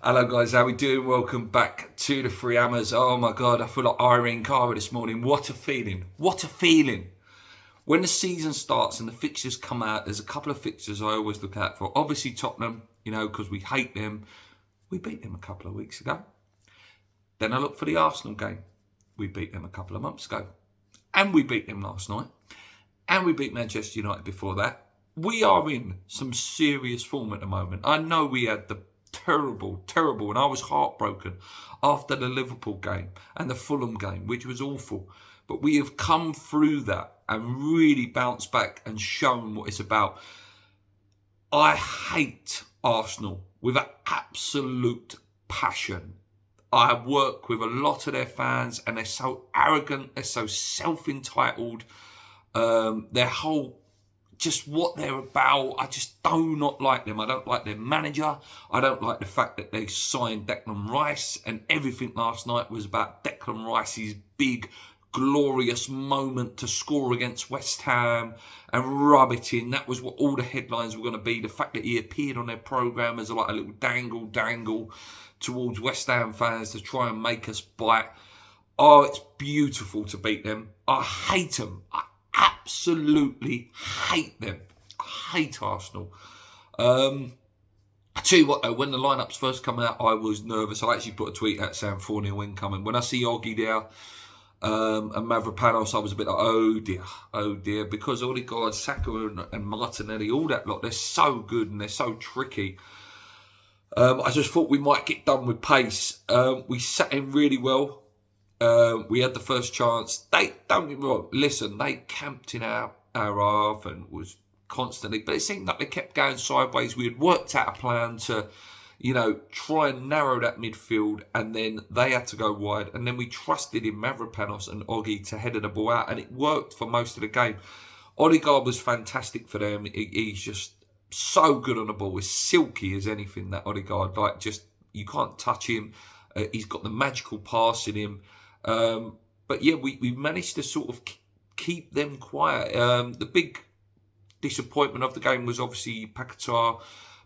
Hello guys, how we doing? Welcome back to the Three Hammers. Oh my God, I feel like Irene Cara this morning. What a feeling. What a feeling. When the season starts and the fixtures come out, there's a couple of fixtures I always look out for. Obviously Tottenham, because we hate them. We beat them a couple of weeks ago. Then I look for the Arsenal game. We beat them a couple of months ago. And we beat them last night. And we beat Manchester United before that. We are in some serious form at the moment. I know we had the terrible, and I was heartbroken after the Liverpool game and the Fulham game, which was awful. But we have come through that and really bounced back and shown what it's about. I hate Arsenal with an absolute passion. I work with a lot of their fans and they're so arrogant, they're so self-entitled. Their whole, just what they're about, I just do not like them. I don't like their manager. I don't like the fact that they signed Declan Rice, and everything last night was about Declan Rice's big, glorious moment to score against West Ham and rub it in. That was what all the headlines were going to be. The fact that he appeared on their programme as like a little dangle towards West Ham fans to try and make us bite. Oh, it's beautiful to beat them. I hate them. I absolutely hate them. I hate Arsenal. I tell you what though, when the lineups first come out, I was nervous. I actually put a tweet out saying 4-0 incoming. When I see Oggy there and Mavropanos, I was a bit like, oh dear, because Odegaard, Saka and Martinelli, all that lot, they're so good and they're so tricky. I just thought we might get done with pace. We sat in really well. We had the first chance. They, don't get me wrong, listen, they camped in our half and was constantly, but it seemed like they kept going sideways. We had worked out a plan to, try and narrow that midfield, and then they had to go wide. And then we trusted in Mavropanos and Oggy to head the ball out, and it worked for most of the game. Odegaard was fantastic for them. He's just so good on the ball. As silky as anything, that Odegaard. Like, just, you can't touch him. He's got the magical pass in him. But yeah, we managed to sort of keep them quiet. The big disappointment of the game was obviously Paquetá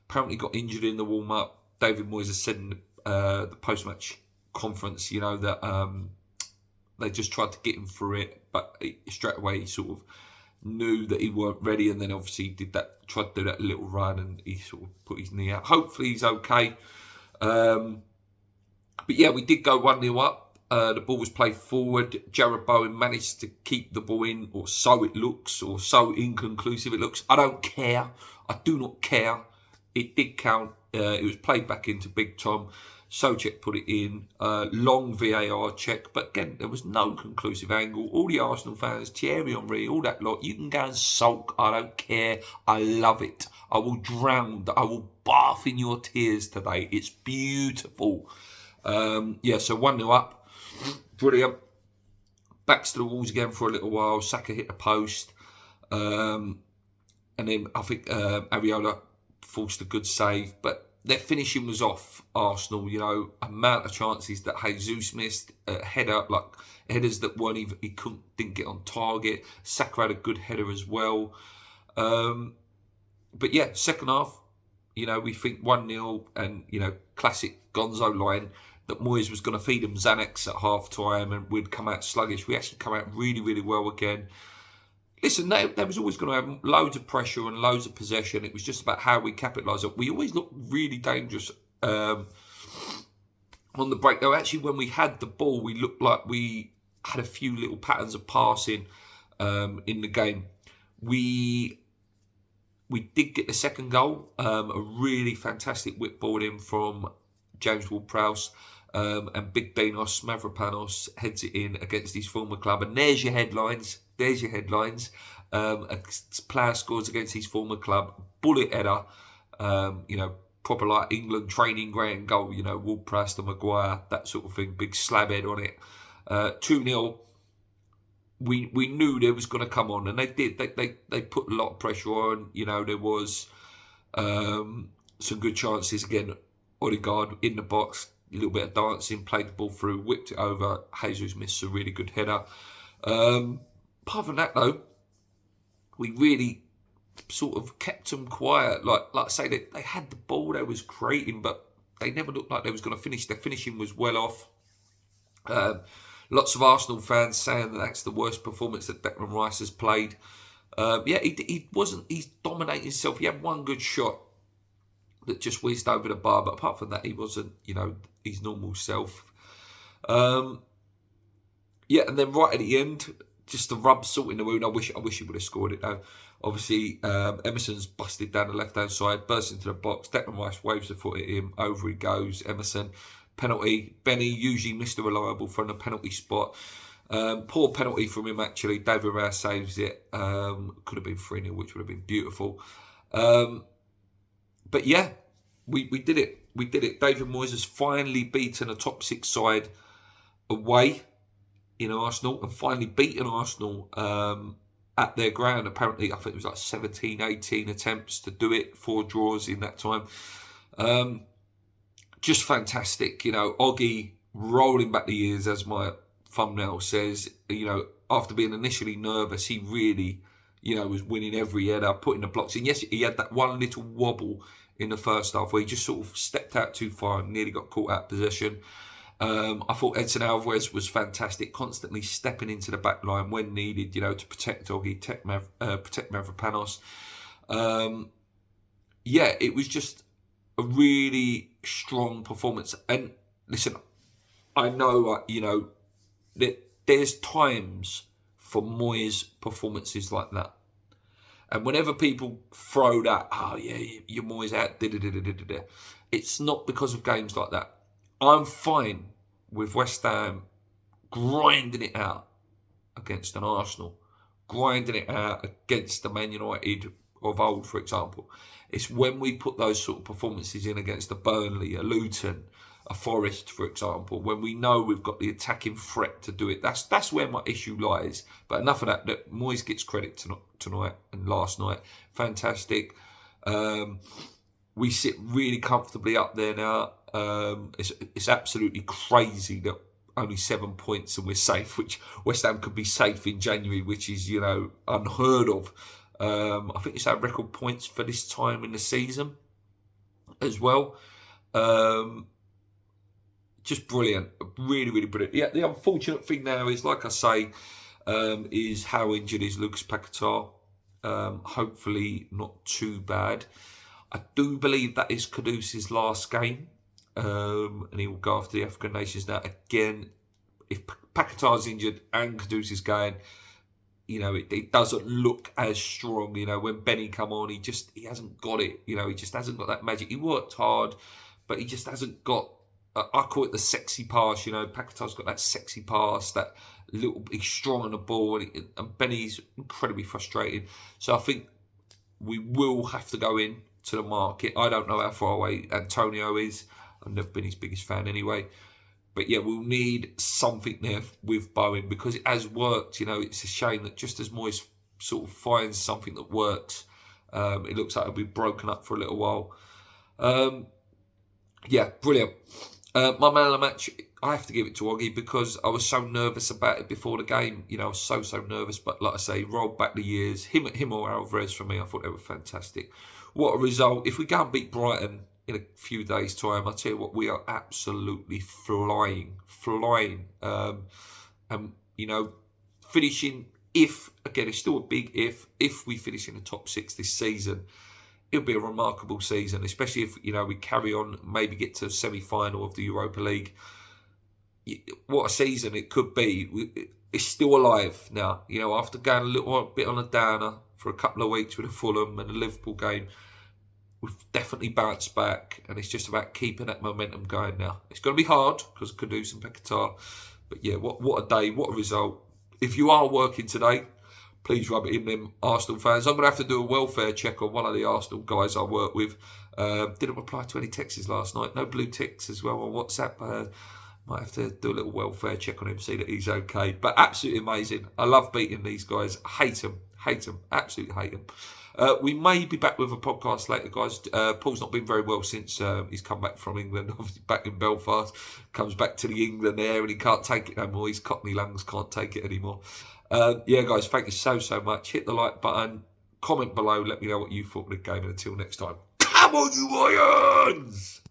apparently got injured in the warm-up. David Moyes has said in the post-match conference, that they just tried to get him through it, but straight away he sort of knew that he weren't ready, and then obviously tried to do that little run, and he sort of put his knee out. Hopefully he's okay. But yeah, we did go 1-0 up. The ball was played forward. Jarrod Bowen managed to keep the ball in, or so it looks, or so inconclusive it looks. I don't care. I do not care. It did count. It was played back into Big Tom. Soucek put it in. Long VAR check. But again, there was no conclusive angle. All the Arsenal fans, Thierry Henry, all that lot, you can go and sulk. I don't care. I love it. I will drown. I will bath in your tears today. It's beautiful. So 1-0 up. Brilliant. Backs to the walls again for a little while. Saka hit the post. And then I think Areola forced a good save. But their finishing was off, Arsenal. Amount of chances that Jesus missed. Headers that weren't even, didn't get on target. Saka had a good header as well. But yeah, second half, we think 1-0 and, classic Gonzo line that Moyes was going to feed them Xanax at half-time and we'd come out sluggish. We actually come out really, really well again. Listen, they was always going to have loads of pressure and loads of possession. It was just about how we capitalise it. We always looked really dangerous on the break. Though actually, when we had the ball, we looked like we had a few little patterns of passing in the game. We did get the second goal, a really fantastic whip ball in from James Ward-Prowse. And Big Dinos Mavropanos heads it in against his former club. And there's your headlines. A player scores against his former club. Bullet header. Proper like England training ground goal. Ward-Prowse to Maguire, that sort of thing. Big slab head on it. 2-0. We knew there was going to come on. And they did. They put a lot of pressure on. There was some good chances. Again, Odegaard in the box. A little bit of dancing, played the ball through, whipped it over. Jesus missed a really good header. Apart from that, though, we really sort of kept them quiet. Like I say, they had the ball, they was creating, but they never looked like they was going to finish. Their finishing was well off. Lots of Arsenal fans saying that that's the worst performance that Declan Rice has played. He wasn't. He's dominating himself. He had one good shot that just whizzed over the bar, but apart from that, he wasn't, his normal self. And then right at the end, just to rub salt in the wound. I wish he would have scored it though. Obviously, Emerson's busted down the left-hand side, bursts into the box. Declan Rice waves the foot at him. Over he goes. Emerson, penalty. Benny usually Mr. Reliable from the penalty spot. Poor penalty from him, actually. David Raya saves it. Could have been 3-0, which would have been beautiful. But yeah, we did it. We did it. David Moyes has finally beaten a top 6 side away in Arsenal, and finally beaten Arsenal at their ground. Apparently, I think it was like 17, 18 attempts to do it, 4 draws in that time. Just fantastic. Oggy rolling back the years, as my thumbnail says. After being initially nervous, he really, was winning every header, putting the blocks in. Yes, he had that one little wobble in the first half where he just sort of stepped out too far and nearly got caught out of possession. I thought Edson Alvarez was fantastic, constantly stepping into the back line when needed, to protect Oggy, protect Mavropanos. It was just a really strong performance. And listen, I know, that there's times for Moyes performances like that. And whenever people throw that, your Moyes out, it's not because of games like that. I'm fine with West Ham grinding it out against an Arsenal, grinding it out against the Man United of old, for example. It's when we put those sort of performances in against a Burnley, a Luton, a Forest, for example, when we know we've got the attacking threat to do it. That's where my issue lies. But enough of that. Moyes gets credit tonight and last night. Fantastic. We sit really comfortably up there now. It's absolutely crazy that only 7 points and we're safe, which West Ham could be safe in January, which is, unheard of. I think it's our record points for this time in the season as well. Just brilliant. Really, really brilliant. Yeah, the unfortunate thing now is, like I say, is how injured is Lucas Paquetá. Hopefully not too bad. I do believe that is Kudus's last game. And he will go after the African nations now. Again, if Paquetá's injured and Kudus is going, it doesn't look as strong. When Benny come on, he hasn't got it. He just hasn't got that magic. He worked hard, but he just hasn't got, I call it the sexy pass. Paquetá's got that sexy pass, that he's strong on the ball, and Benny's incredibly frustrated. So I think we will have to go in to the market. I don't know how far away Antonio is. I've never been his biggest fan anyway. But yeah, we'll need something there with Bowen, because it has worked. It's a shame that just as Moyes sort of finds something that works, it looks like it'll be broken up for a little while. Brilliant. My man of the match, I have to give it to Oggy, because I was so nervous about it before the game. I was so nervous. But like I say, rolled back the years. Him or Alvarez for me, I thought they were fantastic. What a result. If we go and beat Brighton in a few days' time, I tell you what, we are absolutely flying. Finishing, it's still a big if we finish in the top 6 this season, it'll be a remarkable season, especially if, we carry on, maybe get to a semi-final of the Europa League. What a season it could be. It's still alive now. After going a little bit on a downer for a couple of weeks with the Fulham and the Liverpool game, we've definitely bounced back, and it's just about keeping that momentum going now. It's going to be hard because of Kudus and Paquetá, but yeah, what a day, what a result. If you are working today, please rub it in them Arsenal fans. I'm going to have to do a welfare check on one of the Arsenal guys I work with. Didn't reply to any texts last night. No blue ticks as well on WhatsApp. Might have to do a little welfare check on him, see that he's okay. But absolutely amazing. I love beating these guys. Hate them. Absolutely hate them. We may be back with a podcast later, guys. Paul's not been very well since he's come back from England, obviously back in Belfast. Comes back to the England air and he can't take it no more. His Cockney lungs can't take it anymore. Guys, thank you so much. Hit the like button. Comment below. Let me know what you thought of the game. And until next time, come on, you Lions!